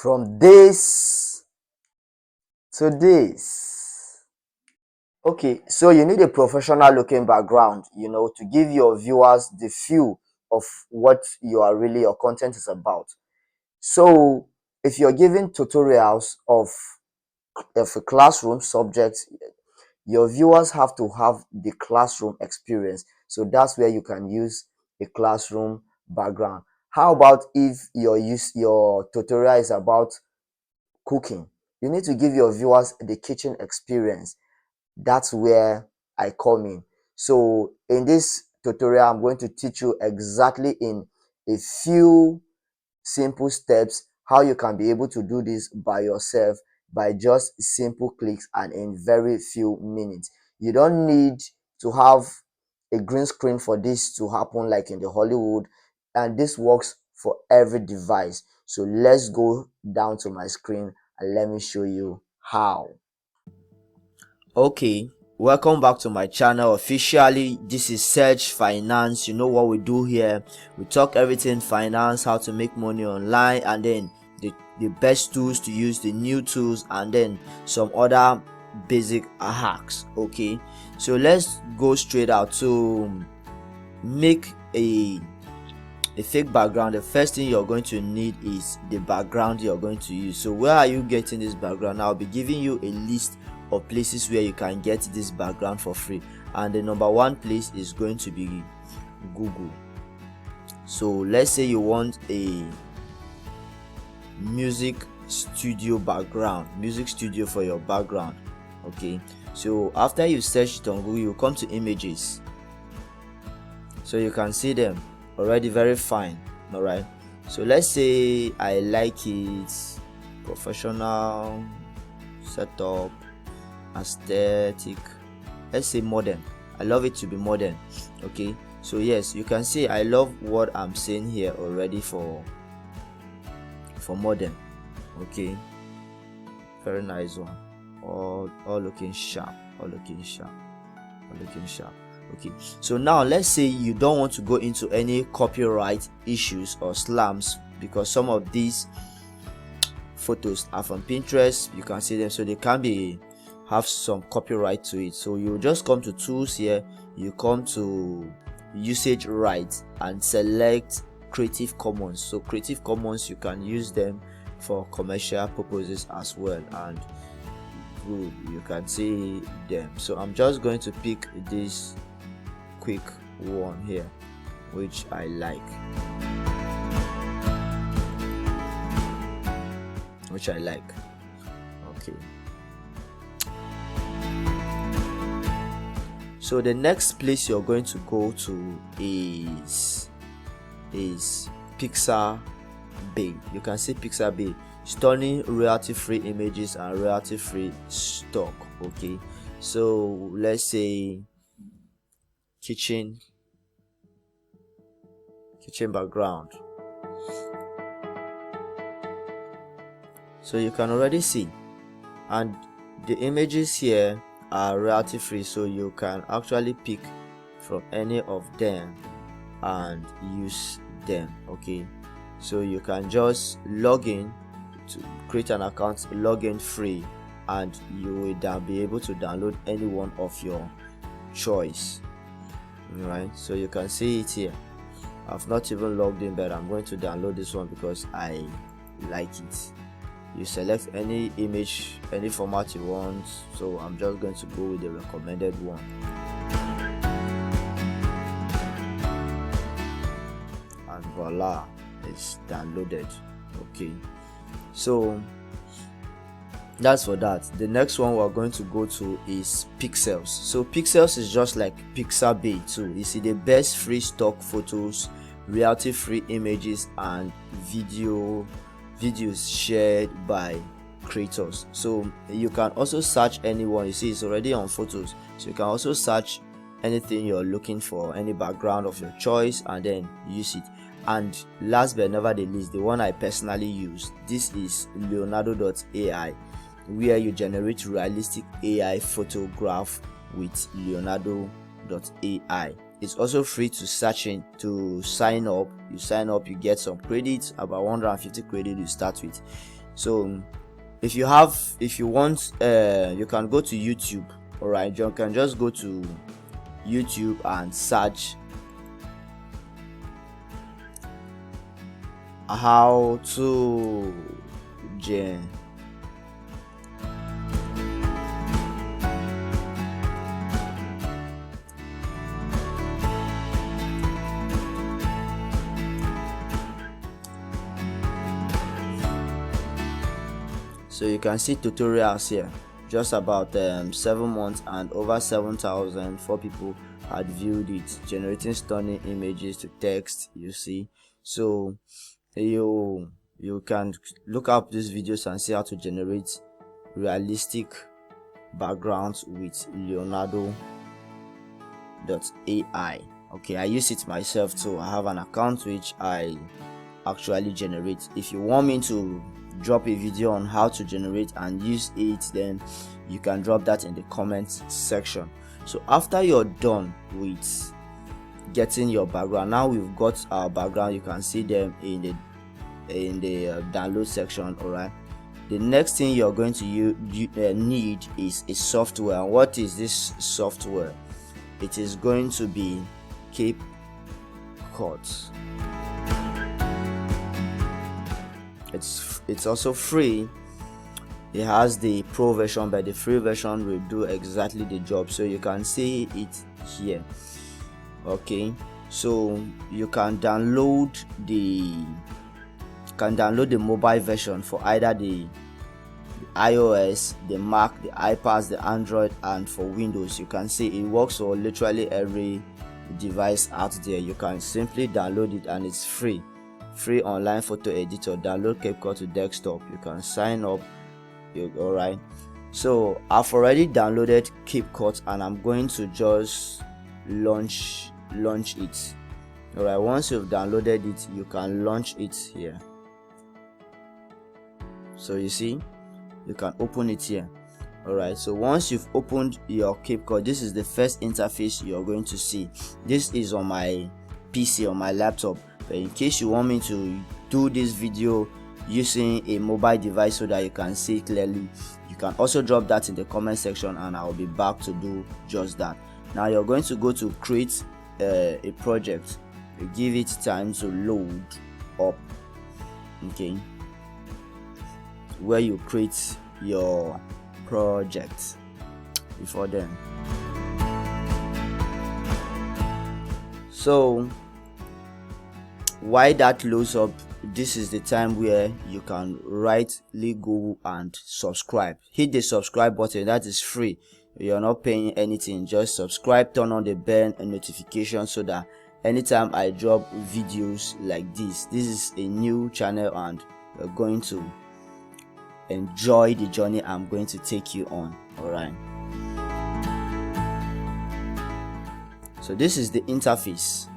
from this to this. Okay, so you need a professional looking background, to give your viewers the feel of what your content is about. So if you're giving tutorials of a classroom subject, your viewers have to have the classroom experience. So that's where you can use a classroom background. How about if your tutorial is about cooking? You need to give your viewers the kitchen experience. That's where I come in. So in this tutorial, I'm going to teach you exactly in a few simple steps how you can be able to do this by yourself by just simple clicks and in very few minutes. You don't need to have a green screen for this to happen like in the Hollywood, and this works for every device. So let's go down to my screen and let me show you how. Okay, welcome back to my channel. Officially, this is Search Finance. You know what we do here. We talk everything finance, how to make money online, and then the best tools to use, the new tools, and then some other basic hacks. Okay, so let's go straight out. To make a fake background, the first thing you're going to need is the background you're going to use. So where are you getting this background? I'll be giving you a list of places where you can get this background for free, and the number one place is going to be Google. So let's say you want a music studio for your background. Okay, so after you search it on Google, you come to images, so you can see them already very fine. All right, so let's say I like it professional setup, aesthetic, let's say modern. I love it to be modern. Okay, so yes, you can see I love what I'm saying here already for modern. Okay, very nice one. All looking sharp, all looking sharp. Okay, so now let's say you don't want to go into any copyright issues or slams, because some of these photos are from Pinterest. You can see them, so they can have some copyright to it. So you just come to tools here, you come to usage rights and select Creative Commons. So Creative Commons, you can use them for commercial purposes as well, and good, you can see them. So I'm just going to pick this quick one here which I like, okay. So the next place you're going to go to is Pixabay. You can see Pixabay, stunning royalty-free images and royalty-free stock. Okay, so let's say kitchen background. So you can already see, and the images here are royalty free, so you can actually pick from any of them and use them. Okay, so you can just log in to create an account, log in free, and you will then be able to download any one of your choice. Right, so you can see it here. I've not even logged in, but I'm going to download this one because I like it. You select any image, any format you want, so I'm just going to go with the recommended one. And voila, it's downloaded. Okay, so that's for that. The next one we're going to go to is Pixels. So Pixels is just like Pixabay too. You see the best free stock photos, royalty free images, and videos shared by creators. So you can also search anyone. You see it's already on photos, so you can also search anything you're looking for, any background of your choice, and then use it. And last but never the least, the one I personally use, this is Leonardo.ai, where you generate realistic AI photograph with Leonardo.ai. It's also free to search in. To sign up, you get some credits, about 150 credits you start with. So if you want, you can go to YouTube. All right, you can just go to YouTube and search how to so you can see tutorials here, just about 7 months, and over 7,004 people had viewed it, generating stunning images to text, you see. So you can look up these videos and see how to generate realistic backgrounds with Leonardo.ai. okay, I use it myself too. I have an account which I actually generate. If you want me to drop a video on how to generate and use it, then you can drop that in the comments section. So after you're done with getting your background, now we've got our background, you can see them in the download section. All right, the next thing you're going to need is a software. And what is this software? It is going to be CapCut. It's also free. It has the pro version, but the free version will do exactly the job. So you can see it here. Okay, so you can download the mobile version for either the iOS, the Mac, the iPad, the Android, and for Windows. You can see it works for literally every device out there. You can simply download it and it's free online photo editor. Download CapCut to desktop. You can sign up. All right, so I've already downloaded CapCut and I'm going to just launch it. All right, once you've downloaded it, you can launch it here. So you see, you can open it here. All right, so once you've opened your CapCut, this is the first interface you're going to see. This is on my PC, on my laptop, but in case you want me to do this video using a mobile device so that you can see clearly, you can also drop that in the comment section and I'll be back to do just that. Now you're going to go to create a project. You give it time to load up, okay, where you create your project. Before then, so while that loads up, this is the time where you can rightly go and subscribe. Hit the subscribe button. That is free. You're not paying anything. Just subscribe, turn on the bell and notification so that anytime I drop videos like this is a new channel and you're going to enjoy the journey I'm going to take you on. All right, so this is the interface.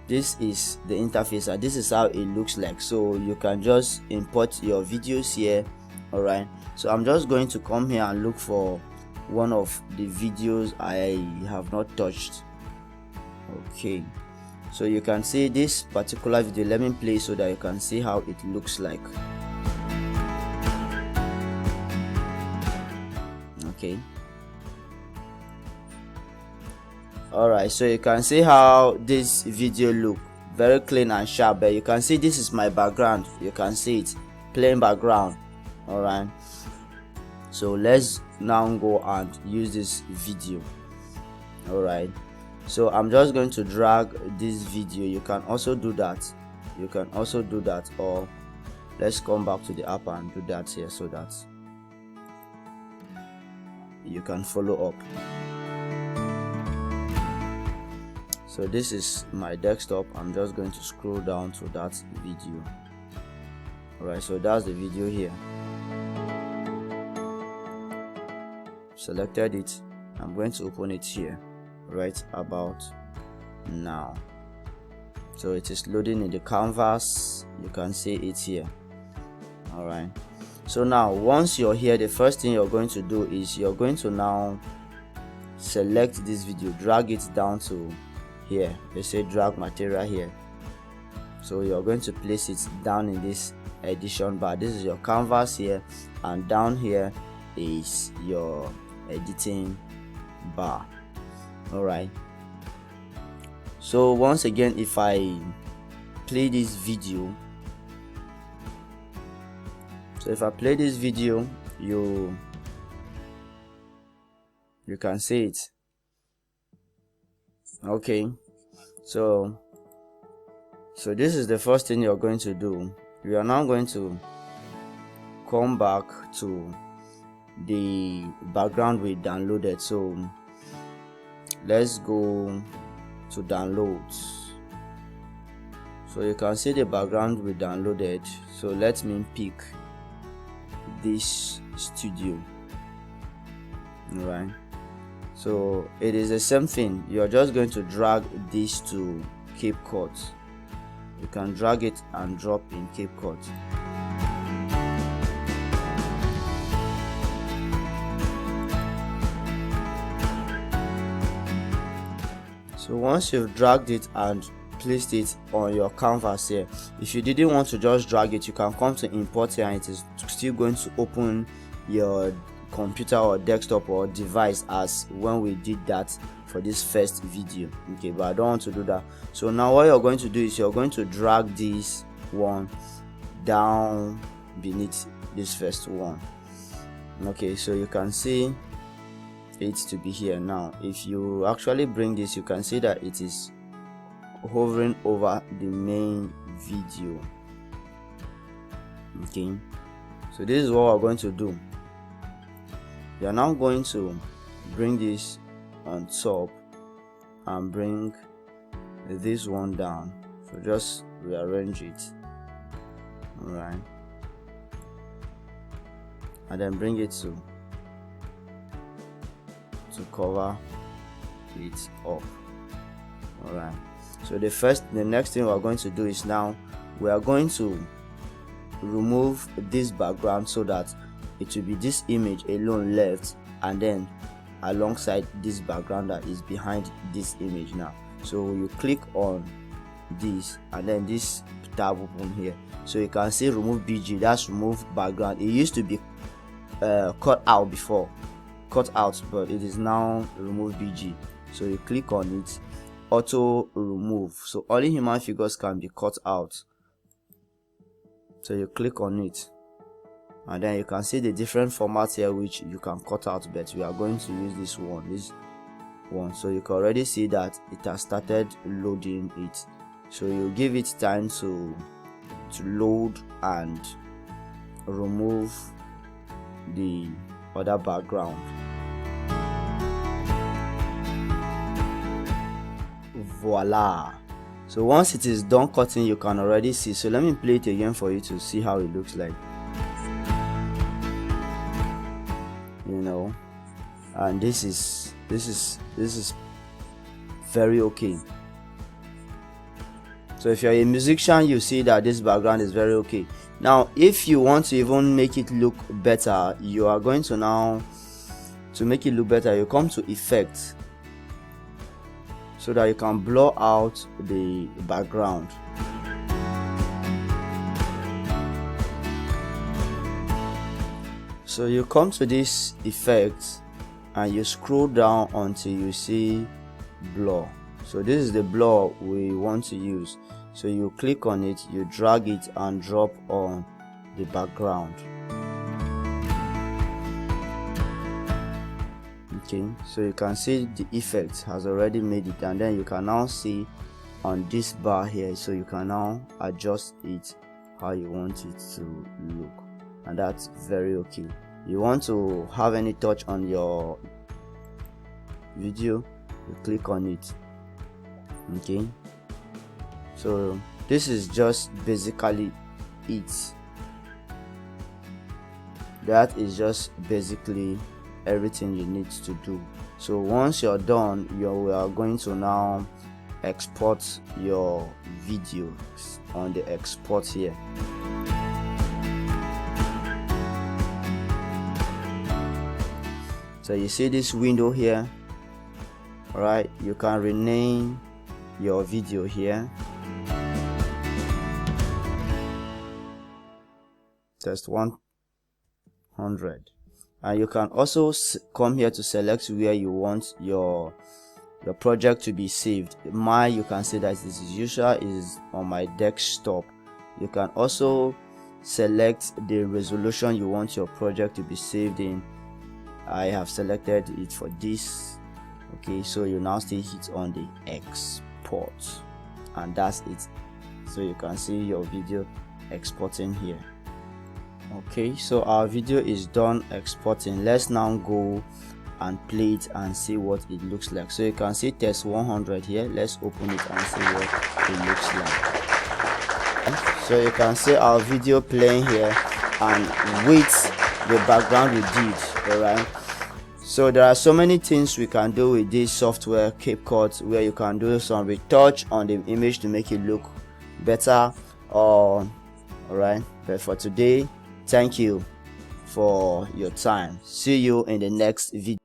This is the interface and this is how it looks like. So you can just import your videos here. All right, so I'm just going to come here and look for one of the videos I have not touched. Okay, so you can see this particular video. Let me play so that you can see how it looks like. Okay, all right, so you can see how this video look, very clean and sharp. But you can see this is my background. You can see it, plain background. All right, so let's now go and use this video. All right, so I'm just going to drag this video. You can also do that. Or let's come back to the app and do that here so that you can follow up. So this is my desktop. I'm just going to scroll down to that video. All right, so that's the video here. Selected it. I'm going to open it here right about now. So it is loading in the canvas. You can see it here. All right, so now once you're here, the first thing you're going to do is you're going to now select this video, drag it down to here. They say drag material here, so you're going to place it down in this edition bar. This is your canvas here, and down here is your editing bar. All right, so once again, if I play this video, you can see it. Okay, so this is the first thing you're going to do. We are now going to come back to the background we downloaded. So let's go to downloads. So you can see the background we downloaded. So let me pick this studio. All right, so it is the same thing. You're just going to drag this to CapCut. You can drag it and drop in CapCut. So once you've dragged it and placed it on your canvas here, if you didn't want to just drag it, you can come to import here, and it is still going to open your computer or desktop or device as when we did that for this first video. Okay, but I don't want to do that. So now what you're going to do is you're going to drag this one down beneath this first one. Okay, so you can see it to be here. Now if you actually bring this, you can see that it is hovering over the main video. Okay, so this is what we're going to do. We are now going to bring this on top and bring this one down. So just rearrange it. All right, and then bring it to cover it up. All right, so the next thing we're going to do is now we are going to remove this background so that it will be this image alone left, and then alongside this background that is behind this image. Now so you click on this, and then this tab open here, so you can see remove BG. That's remove background. It used to be cut out before, but it is now remove BG. So you click on it, auto remove. So only human figures can be cut out. So you click on it, and then you can see the different formats here which you can cut out, but we are going to use this one. So you can already see that it has started loading it. So you give it time to load and remove the other background. Voila. So once it is done cutting, you can already see. So let me play it again for you to see how it looks like. You know, and this is very okay. So if you're a musician, you see that this background is very okay. Now if you want to even make it look better, you are going to now, to make it look better, you come to effects, so that you can blur out the background. So you come to this effect and you scroll down until you see blur. So this is the blur we want to use. So you click on it, you drag it and drop on the background. Okay, so you can see the effect has already made it, and then you can now see on this bar here, so you can now adjust it how you want it to look, and that's very okay. You want to have any touch on your video, you click on it. Okay, so this is just basically it. That is just basically everything you need to do. So once you're done, we are going to now export your video on the export here. So you see this window here, all right? You can rename your video here. test 100. And you can also come here to select where you want your project to be saved. Mine, you can see that this is usual is on my desktop. You can also select the resolution you want your project to be saved in. I have selected it for this. Okay, so you now still hit on the export, and that's it. So you can see your video exporting here. Okay, so our video is done exporting. Let's now go and play it and see what it looks like. So you can see test 100 here. Let's open it and see what it looks like. So you can see our video playing here and with the background we did. All right, so there are so many things we can do with this software CapCut, where you can do some retouch on the image to make it look better. All right, but for today, thank you for your time. See you in the next video.